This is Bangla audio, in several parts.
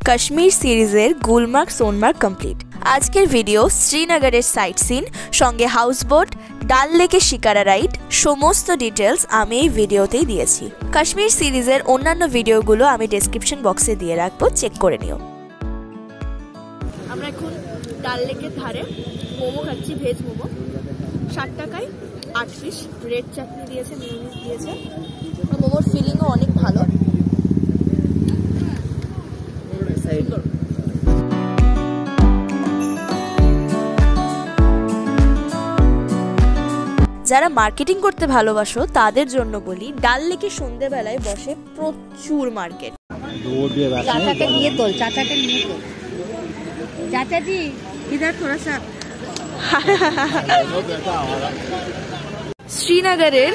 কাশ্মীর সিরিজের গুলমার্গ সোনমার্গ কমপ্লিট। আজকের ভিডিও শ্রীনগরের সাইট সিন সঙ্গে হাউসবোট, ডাল লেকে শিকারা রাইড সমস্ত ডিটেলস আমি এই ভিডিওতেই দিয়েছি। কাশ্মীর সিরিজের অন্যান্য ভিডিওগুলো আমি ডেসক্রিপশন বক্সে দিয়ে রাখবো, চেক করে নিও। আমরা এখন ডাল লেকের ধারে মোমো খাচ্ছি, ভেজ মোমো। 60 টাকায় 8 পিস, রেড চাটনি দিয়েছে, মিউনিস দিয়েছে। মোমোর ফিলিংও অনেক ভালো। যারা মার্কেটিং করতে ভালোবাসো তাদের জন্য বলি, ডাল লেকে সন্ধ্যেবেলায় বসে প্রচুর মার্কেট। चाचा लिए तो चाचा जी इधर थोड़ा सा। শ্রীনগরের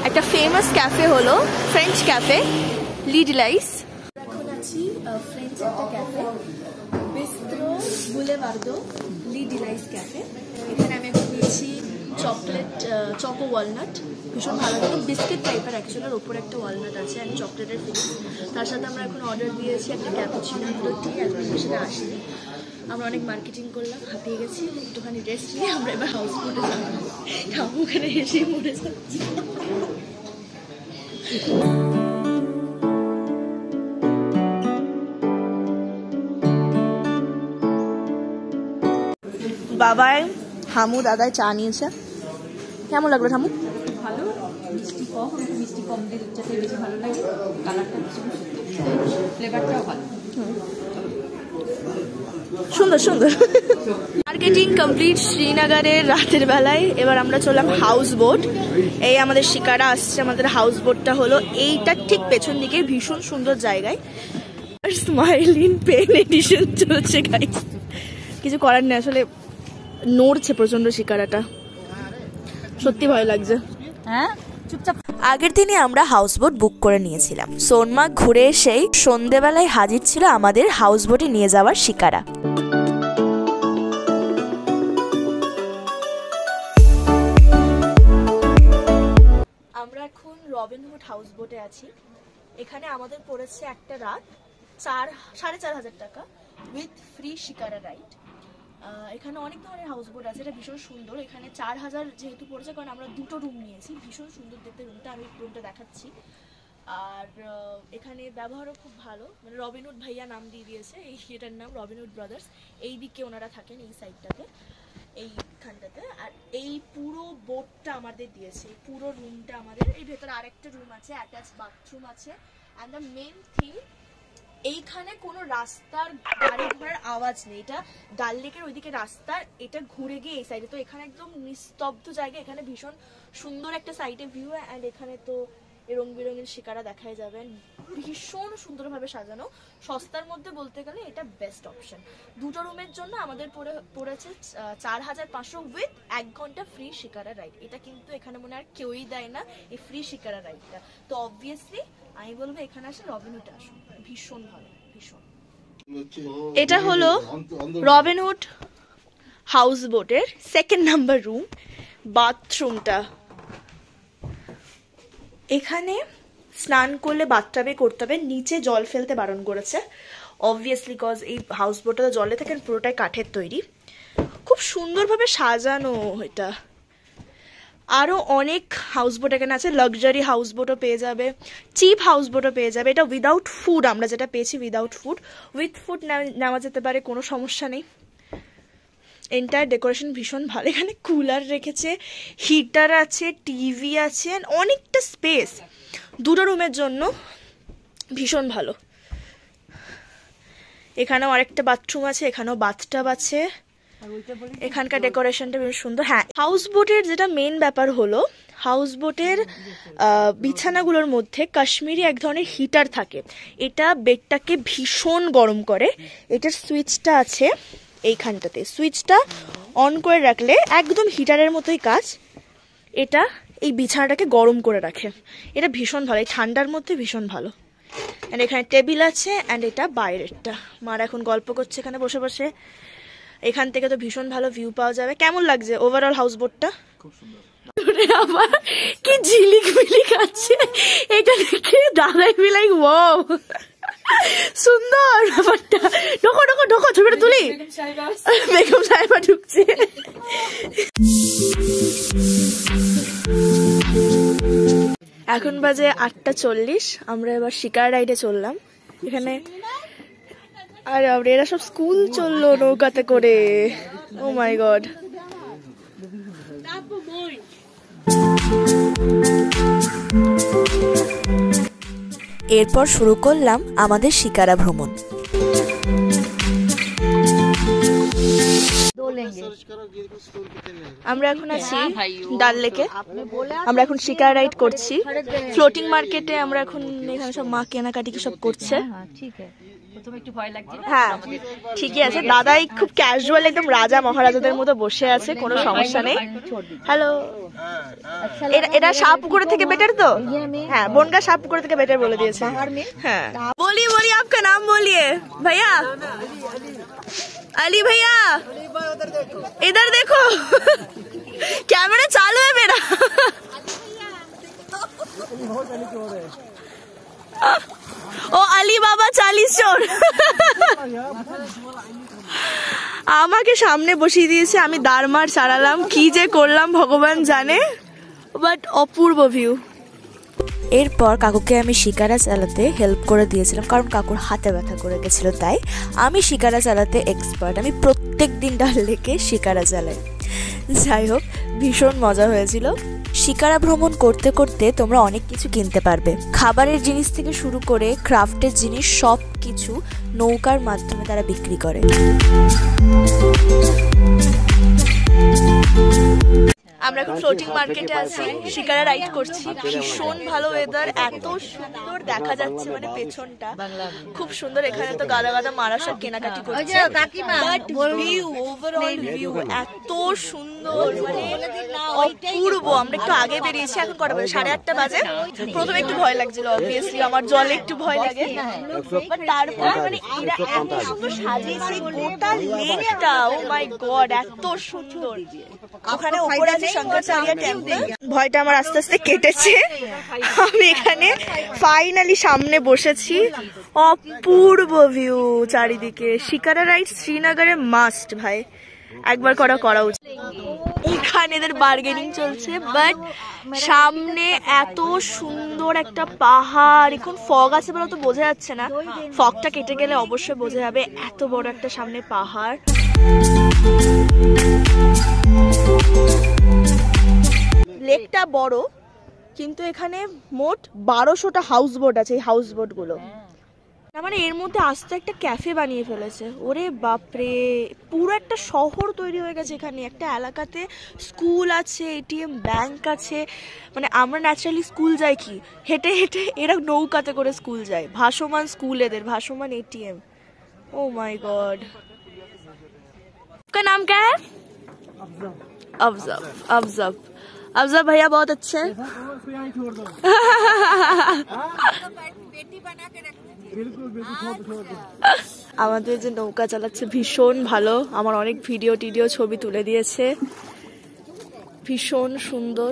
একটা ফেমাস ক্যাফে হলো ফ্রেঞ্চ ক্যাফে লি ডিলাইস। এখন আছি ফ্রেঞ্চ একটা ক্যাফে, বিস্ট্রো বুলেভার্দো লি ডিলাইস ক্যাফে। এখানে আমি এখন নিয়েছি চকলেট চকো ওয়ালনাট, ভীষণ ভালো লাগে, বিস্কিট টাইপের অ্যাকচুয়ালি, ওর উপরে একটা ওয়ালনাট আছে অ্যান্ড চকলেটের ফিলিং। তার সাথে আমরা এখন অর্ডার দিয়েছি একটা ক্যাপুচিনো টি, এখন সেটা আসেনি। আমরা অনেক মার্কেটিং করলাম, হাঁপিয়ে গেছি, একটুখানি রেস্ট নিয়ে আমরা এবার হাউস বোটে যাবো। ওখানে এসে মরে যাচ্ছি। বাবাই হামু দাদাই চা নিয়েছে। কেমন লাগলো হামু? ভালো, মিষ্টি কম, মিষ্টি কম দিয়ে দুধটাতে বেশি ভালো লাগে, কালারটা ফ্লেভারটাও ভালো, সুন্দর সুন্দর। মার্কেটিং কমপ্লিট শ্রীনগরের রাতের বেলায়। এবার আমরা চললাম হাউস বোট। এই আমাদের শিকারা আসছে, আমাদের হাউস বোটটা হলো এইটা ঠিক পেছন দিকে, ভীষণ সুন্দর জায়গায়। স্মাইল ইন পেন এডিশন চলছে গাইস, কিছু করার নেই, আসলে নড়ছে প্রচন্ড শিকারাটা, সত্যি ভয় লাগছে। হ্যাঁ চুপচাপ। আগের দিনে আমরা হাউস বোট বুক করে নিয়েছিলাম। সোনমার্গ ঘুরে এসেই সন্ধেবেলায় হাজির ছিল আমাদের হাউস বোটে নিয়ে যাওয়ার শিকারা। আমরা এখন রবিনহুড হাউস বোটে আছি। এখানে আমাদের পড়েছে একটা রাত 4,500 টাকা উইথ ফ্রি শিকারা রাইড। এখানে অনেক ধরনের হাউস বোট আছে, এটা ভীষণ সুন্দর। এখানে 4,000 যেহেতু পড়েছে, কারণ আমরা দুটো রুম নিয়েছি, ভীষণ সুন্দর দেখতে রুমটা, আমি রুমটা দেখাচ্ছি। আর এখানে ব্যবহারও খুব ভালো, মানে রবিনহুড ভাইয়া নাম দিয়ে দিয়েছে, এই এটার নাম রবিনহুড ব্রাদার্স। এই দিকে ওনারা থাকেন, এই সাইডটাতে, এইখানটাতে। আর এই পুরো বোটটা আমাদের দিয়েছে, এই পুরো রুমটা আমাদের। এই ভেতরে আরেকটা রুম আছে, অ্যাটাচ বাথরুম আছে। অ্যান্ড দ্য মেন থিং, এইখানে কোনো রাস্তার গাড়ি ঘোড়ার আওয়াজ নেই। এটা ডাল লেকের ওইদিকে রাস্তা, এটা ঘুরে গিয়ে এই সাইডে, তো এখানে একদম নিস্তব্ধ জায়গা। এখানে ভীষণ সুন্দর একটা সাইডে ভিউ, অ্যান্ড এখানে তো রং বেরঙের শিকারা দেখাই যাবেন, ভীষণ সুন্দরভাবে সাজানো। সস্তার মধ্যে বলতে গেলে এটা বেস্ট অপশন। দুটো রুমের জন্য আমাদের পড়েছে 4,500 উইথ 1 ঘন্টা ফ্রি শিকারা রাইড। এটা কিন্তু এখানে মনে আর কেউই দেয় না, এই ফ্রি শিকারা রাইডটা। তো অবভিয়াসলি আমি বলবো এখানে আসে রবিনহুড আসুন, ভীষণ ভালো, ভীষণ। এটা হলো রবিনহুড হাউস বোটের 2nd নাম্বার রুম, বাথরুমটা। এখানে স্নান করলে বাথটাবে করতে হবে, নিচে জল ফেলতে বারণ করেছে অবভিয়াসলি, কজ এই হাউস বোটটা তো জলে থাকে, পুরোটাই কাঠের তৈরি, খুব সুন্দরভাবে সাজানো এটা। আরও অনেক হাউস বোট এখানে আছে, লাক্সারি হাউস বোটও পেয়ে যাবে, চিপ হাউস বোটও পেয়ে যাবে। এটা উইদাউট ফুড, আমরা যেটা পেয়েছি উইদাউট ফুড। উইথ ফুড নেওয়া যেতে পারে, কোনো সমস্যা নেই। এন্টায়ার ডেকোরেশন ভীষণ ভালো, এখানে কুলার রেখেছে, হিটার আছে, টিভি আছে, অনেকটা স্পেস দুটো রুমের জন্য, ভীষণ ভালো। এখানেও আরেকটা বাথরুম আছে, এখানেও বাথটাব আছে। এখানকার ডেকোরেশনটা বেশ সুন্দর। হ্যাঁ, হাউস বোটের যেটা মেন ব্যাপার হলো, হাউস বোটের বিছানাগুলোর মধ্যে কাশ্মীরি এক ধরনের হিটার থাকে, এটা বেডটাকে ভীষণ গরম করে। এটার সুইচটা আছে এইখানটাতে, সুইচটা অন করে রাখলে একদম হিটারের মতোই কাজ, এটা এই বিছানাটাকে গরম করে রাখে। এটা ভীষণ ভালো, এই ঠান্ডার মধ্যে ভীষণ ভালো। অ্যান্ড এখানে টেবিল আছে, অ্যান্ড এটা বাইরেরটা। মারা এখন গল্প করছে এখানে বসে বসে। এখান থেকে তো ভীষণ ভালো ভিউ পাওয়া যাবে। কেমন লাগছে ওভারঅল হাউস বোটটা? খুব সুন্দর। আবার কি ঝিলিক মিলিক আছে এটা দেখে, দাদাই বি লাইক ওয়াও সুন্দর ব্যাপারটা। বেগম সাহেবা ঢুকছে। এখন বাজে 8:40। আমরা এবার শিকার রাইডে চললাম। এখানে আরে এরা সব স্কুল চললো নৌকাতে করে। ও মাই গড। এরপর শুরু করলাম আমাদের শিকারা ভ্রমণ। আমরা এখন আছি ডাল লেকে। আমরা এখন শিকার রাইড করছি ফ্লোটিং মার্কেটে। আমরা এখন এখানে সব মা কেনাকাটি কি সব করছে। হ্যাঁ ঠিকই আছে। দাদাই খুব ক্যাজুয়াল একদম রাজা মহারাজাদের মতো বসে আছে, কোনো সমস্যা নেই। হ্যালো, এটা শাহপুকুরে থেকে বেটার তো? হ্যাঁ, বনগা শাহপুকুরে থেকে বেটার বলে দিয়েছে। হ্যাঁ बोलिए बोलिए आपका नाम बोलिए भैया। अली भैया इधर देखो कैमरा चालू है मेरा। ও আলী বাবা 40 চোর। আমাকে সামনে বসিয়ে দিয়েছে, আমি দাঁড়মার চালালাম, কি যে করলাম ভগবান জানে, বাট অপূর্ব ভিউ। এরপর কাকুকে আমি শিকারা চালাতে হেল্প করে দিয়েছিলাম, কারণ কাকুর হাতে ব্যথা করে গেছিল। তাই আমি শিকারা চালাতে এক্সপার্ট। আমি প্রত্যেক দিন ডাল লেকে শিকারা চালাই। যাই হোক, ভীষণ মজা হয়েছিল। শিকারা ভ্রমণ করতে করতে তোমরা অনেক কিছু কিনতে পারবে। খাবারের জিনিস থেকে শুরু করে ক্রাফটের জিনিস সব কিছু নৌকার মাধ্যমে তারা বিক্রি করে। আমরা এখন ফ্লোটিং মার্কেটে আছি, শিকারা রাইড করছি। ভীষণ ভালো ওয়েদার, এত সুন্দর দেখা যাচ্ছে, মানে পেছনটা খুব সুন্দর। এখানে তো গাদা গাদা মারা সব কেনাকাটি করছে। বাট ভিউ, ওভারঅল ভিউ এত সুন্দর, মানে অপূর্ব। আমরা একটু আগে বেরিয়েছি, এখন কটা বাজে? 8:30 বাজে। প্রথমে একটু ভয় লাগছিল, অবভিয়াসলি আমার জলে একটু ভয় লাগে, বাট তারপর মানে এরা এত সুন্দর সাজিয়েছে গোটা লেকটা। ও মাই গড, এত সুন্দর। ওখানে উপরে আছে শঙ্করাচার্য টেম্পল। ভয়টা আমার আস্তে আস্তে কেটেছে। আমি এখানে ফাইনালি সামনে বসেছি। অপূর্ব ভিউ চারিদিকে। শিকারা রাইড শ্রীনগরে মাস্ট ভাই, একবার করা উচিত। এখানে এদের বার্গেনিং চলছে, বাট সামনে এত সুন্দর একটা পাহাড়। এখন ফগ আছে বলে তো বোঝা যাচ্ছে না, ফগটা কেটে গেলে অবশ্যই বোঝা যাবে। এত বড় একটা সামনে পাহাড়। লেকটা বড়, কিন্তু এখানে মোট 1200টা হাউস বোট আছে। এই হাউস বোট গুলো মানে এর মধ্যে আস্তে একটা ক্যাফে বানিয়ে ফেলেছে। ওরে বাপরে, পুরো একটা শহর তৈরি হয়ে গেছে এখানে। একটা এলাকাতে স্কুল আছে, এটিএম, ব্যাংক আছে। মানে আমরা ন্যাচারালি স্কুল যাই কি হেঁটে হেঁটে, এরা নৌকাতে করে স্কুল যায়। ভাসমান স্কুল এদের, ভাসমান এটিএম। ও মাই গড। का नाम क्या है? अफजब। अफजब अफजब भैया बहुत अच्छे। আমাদের যে নৌকা চালাচ্ছে ভীষণ ভালো। আমার অনেক ভিডিও টিডিও ছবি তুলে দিয়েছে, ভীষণ সুন্দর।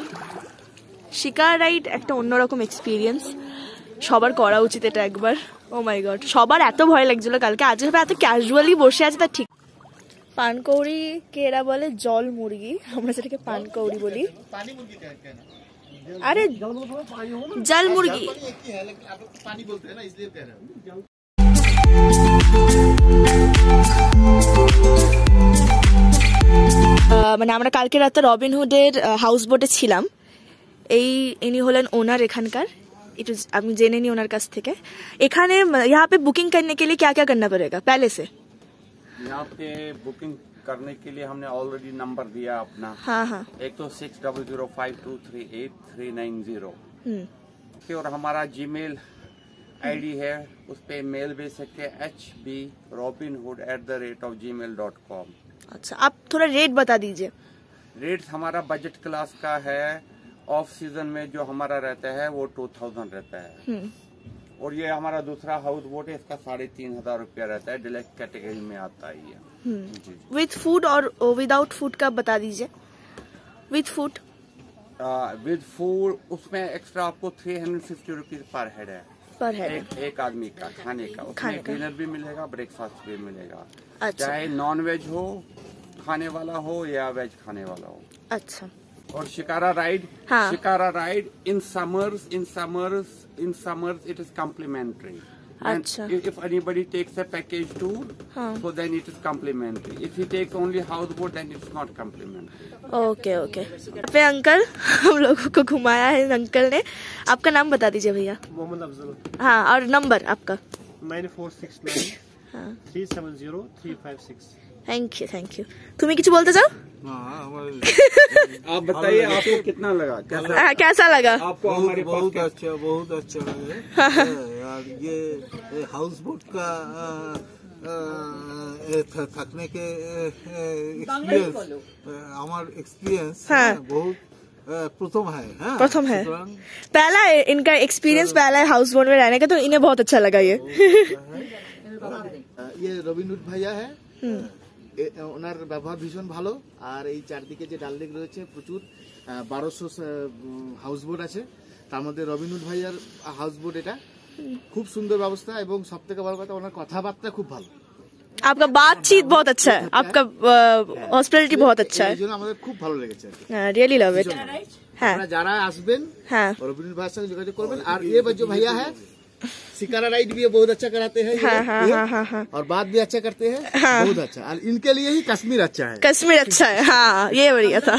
শিকার রাইড একটা অন্যরকম এক্সপিরিয়েন্স, সবার করা উচিত এটা একবার। ও মাই গড, সবার এত ভয় লাগছিল কালকে, আজ এত ক্যাজুয়ালি বসে আছে তা ঠিক। পানকৌড়ি কে এরা বলে জল মুরগি, আমরা সেটাকে পানকৌড়ি বলি। আরে জল মুরগি। মানে আমরা কালকে রাতে রবিনহুডের হাউস বোটে ছিলাম। ইনি হলেন ওনার এখানকার। একটু আমি জেনে নিই ওনার কাছ থেকে। এখানে यहाँ पे बुकिंग करने के लिए क्या क्या करना पड़ेगा पहले से? यहाँ पे बुकिंग करने के लिए हमने ऑलरेडी नंबर दिया अपना। हाँ हाँ। एक तो 6005238390। और हमारा जीमेल आईडी है, उस पे मेल भेज सकते हैं hbrobinhood@gmail.com। अच्छा, आप थोड़ा रेट बता दीजिए। रेट हमारा बजट क्लास का है। ऑफ सीजन में जो हमारा रहता है वो 2000 रहता है, और ये हमारा दूसरा हाउस बोट है, इसका 3500 रुपया रहता है। डिलक्स कैटेगरी में आता है ये। विथ फूड और विदाउट फूड का बता दीजिए। विथ फूड उसमें एक्स्ट्रा आपको 350 रुपीज पर हेड है। पर हेड? एक आदमी का खाने का, खाने उसमें का। डिनर भी मिलेगा, ब्रेकफास्ट भी मिलेगा। अच्छा चाहे नॉन वेज हो खाने वाला हो या वेज खाने वाला हो। अच्छा और शिकारा राइड, हाँ। Shikara ride in summers it is complimentary. अच्छा। If anybody takes a package tour, हाँ। so then it is complimentary. If he takes only houseboat, then it's not complimentary. Okay okay. पे अंकल हम लोगों को घुमाया है अंकल ने। आपका नाम बता दीजिए भैया। मोहम्मद अफजल। हाँ और नंबर आपका। 9469370356। Thank you. तुम्हें कुछ बोलते जाओ? आप बताइए आपको कितना लगा, कैसा लगा? आपको हमारे बहुत अच्छा लगा यार। ये हाउस बोट का थकने के एक्सपीरियंस हमार एक्सपीरियंस हाँ। बहुत प्रथम है। प्रथम है, पहला है इनका एक्सपीरियंस, पहला है हाउस बोट में रहने का, तो इन्हें बहुत अच्छा लगा ये। ये রবিনুর ভাইয়া है, ওনার ব্যবহার ভীষণ ভালো। আর এই চারদিকে যে ডাল লেক রয়েছে প্রচুর 1200 হাউসবোট আছে, তার মধ্যে রবিনুর ভাইয়ার হাউসবোট এটা খুব সুন্দর ব্যবস্থা এবং সবথেকে বড় কথা ওনার কথাবার্তা খুব ভালো। आपका बातचीत बहुत अच्छा है, आपका हॉस्पिटैलिटी बहुत अच्छा है, এই জন্য আমাদের খুব ভালো লেগেছে। Really love it. हाँ আপনারা যারা আসবেন हाँ রবিনুর ভাইয়ের সঙ্গে যোগাযোগ করবেন। আর ये जो भैया है शिकारा राइड भी ये बहुत अच्छा कराते हैं। हाँ और बात भी अच्छा करते हैं, बहुत अच्छा। और इनके लिए ही कश्मीर अच्छा है। कश्मीर अच्छा है, हाँ ये बढ़िया था।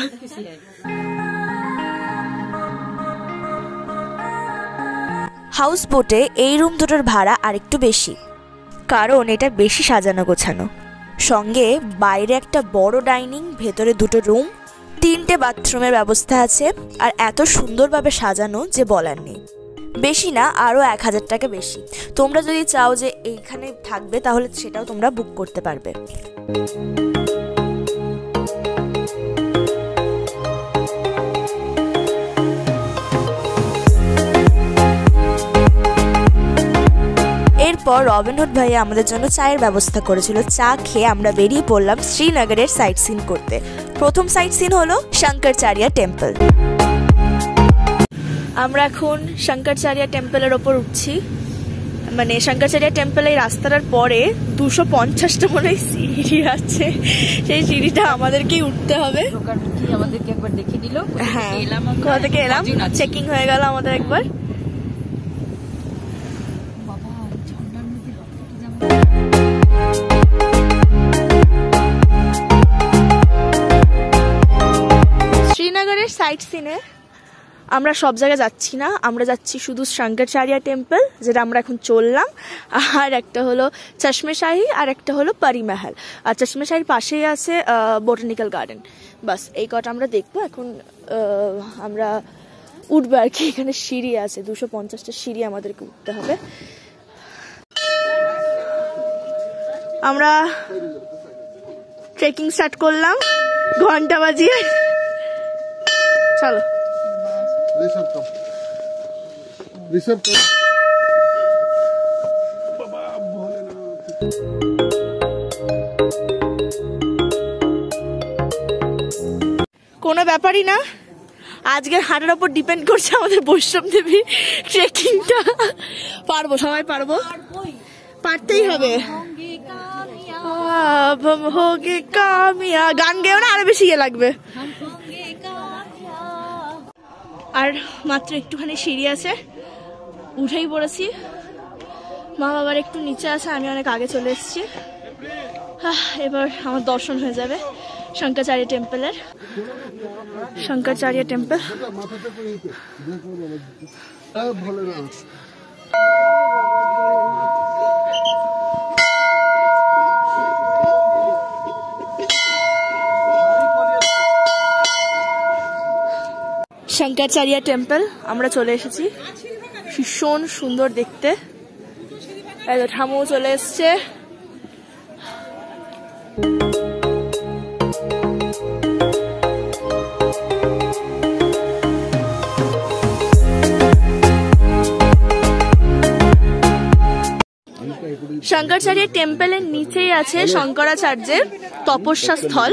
হাউস বোটে এই রুম দুটোর ভাড়া আরেকটু বেশি, কারণ এটা বেশি সাজানো গোছানো। সঙ্গে বাইরে একটা বড় ডাইনিং, ভেতরে দুটো রুম, 3টে বাথরুমের ব্যবস্থা আছে, আর এত সুন্দরভাবে সাজানো যে বলার নেই। বেশি না, আরও 1000 টাকা বেশি। তোমরা যদি চাও যে এইখানে থাকবে তাহলে সেটাও তোমরা বুক করতে পারবে। এরপর রবিনহুড ভাইয়া আমাদের জন্য চায়ের ব্যবস্থা করেছিল। চা খেয়ে আমরা বেরিয়ে পড়লাম শ্রীনগরের সাইট সিন করতে। প্রথম সাইট সিন হলো শঙ্করাচার্য টেম্পল। আমরা এখন শঙ্করাচার্য টেম্পলের ওপর উঠছি। মানে শঙ্করাচার্য টেম্পল এই রাস্তাটার পরে 250টা মনে হয় সিঁড়ি আছে, সেই সিঁড়িটা আমাদেরকেই উঠতে হবে। আমাদেরকে একবার দেখে দিল। হ্যাঁ, কোথা থেকে এলাম, চেকিং হয়ে গেল আমাদের একবার। শ্রীনগরের সাইট সিনে আমরা সব জায়গায় যাচ্ছি না, আমরা যাচ্ছি শুধু শঙ্করাচার্য টেম্পল, যেটা আমরা এখন চললাম, আর একটা হলো চশমে-শাহী, আর একটা হলো পরিমহল, আর চশমে-শাহীর পাশেই আছে বোটানিক্যাল গার্ডেন। বাস এই কটা আমরা দেখবো এখন। আমরা উঠবো আর কি, এখানে সিঁড়ি আছে, 250টা সিঁড়ি আমাদেরকে উঠতে হবে। আমরা ট্রেকিং স্টার্ট করলাম ঘন্টা বাজিয়ে। চলো কোনো ব্যাপারই না, আজকের হাঁটার উপর ডিপেন্ড করছে আমাদের বৈষ্ণব দেবী ট্রেকিংটা। পারবো, সবাই পারবো, পারতেই হবে। গান গেও না, আরো বেশি ইয়ে লাগবে। আর মাত্র একটুখানি সিঁড়ি আছে, উঠেই পড়েছি। মা বাবার একটু নিচে আছে, আমি অনেক আগে চলে এসেছি। এবার আমার দর্শন হয়ে যাবে শঙ্করাচার্য টেম্পলের। শঙ্করাচার্য টেম্পল শঙ্করাচার্য টেম্পল আমরা চলে এসেছি। ভীষণ সুন্দর দেখতে। ঠামও চলে এসছে। শঙ্করাচার্য টেম্পলের নিচেই আছে শঙ্করাচার্যের তপস্যা স্থল।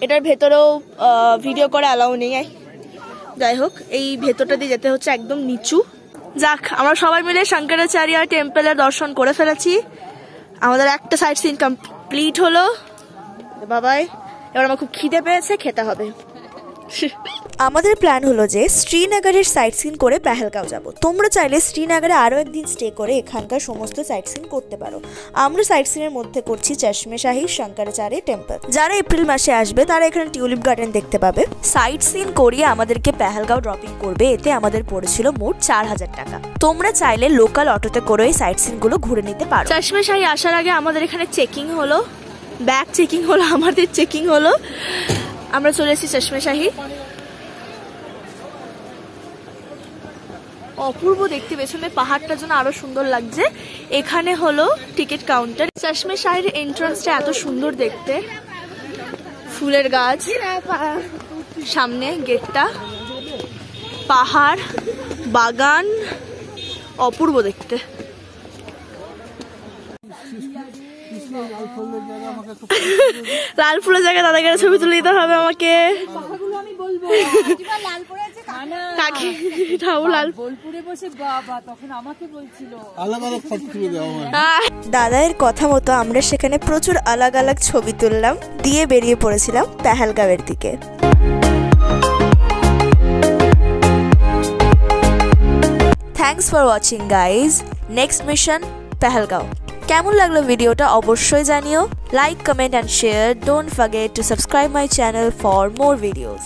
এটার ভেতরেও ভিডিও করা অ্যালাউ নেই, যাই হোক এই ভেতরটা দিয়ে যেতে হচ্ছে একদম নিচু। যাক, আমরা সবাই মিলে শঙ্করাচার্য টেম্পলের দর্শন করে ফেলেছি। আমাদের একটা সাইট সিন কমপ্লিট হলো। বাবাই, এবার আমার খুব খিদে পেয়েছে, খেতে হবে। আমাদের প্ল্যান হলো যে শ্রীনগরের সাইট সিন করে পেহেলগাঁও যাব। তোমরা চাইলে শ্রীনগরে আরও একদিন স্টে করে এখানকার সমস্ত সাইট সিন করতে পারো। আমরা সাইট সিনের মধ্যে করছি চশমে শাহী শঙ্করাচার্য টেম্পল। যারা এপ্রিল মাসে আসবে তারা এখানে টিউলিপ গার্ডেন দেখতে পাবে। সাইট সিন করিয়ে আমাদেরকে পেহেলগাঁও ড্রপিং করবে, এতে আমাদের পড়েছিল মোট 4000 টাকা। তোমরা চাইলে লোকাল অটোতে করে এই সাইট সিনগুলো ঘুরে নিতে পারো। চশমে শাহী আসার আগে আমাদের এখানে চেকিং হলো, ব্যাগ চেকিং হলো, আমাদের চেকিং হলো। আমরা চলে এসেছি চশমে শাহী। অপূর্ব দেখতে, পেছনে পাহাড়টার জন্য আরো সুন্দর লাগছে। এখানে হলো টিকিট কাউন্টার। চশমে শাহীর এন্ট্রান্সটা এত সুন্দর দেখতে, ফুলের গাছ, সামনে গেটটা, পাহাড়, বাগান, অপূর্ব দেখতে। লাল ফুলের জায়গায় দাদাকে ছবি তুলে দিতে হবে আমাকে। দাদায়ের কথা মতো আমরা সেখানে প্রচুর আলাগ আলাগ ছবি তুললাম, দিয়ে বেরিয়ে পড়েছিলাম পেহেলগাঁওয়ের দিকে। Thanks for watching guys. Next mission Pahalgam. কেমন লাগলো ভিডিওটা অবশ্যই জানিও। Like, comment and share. Don't forget to subscribe my channel for more videos.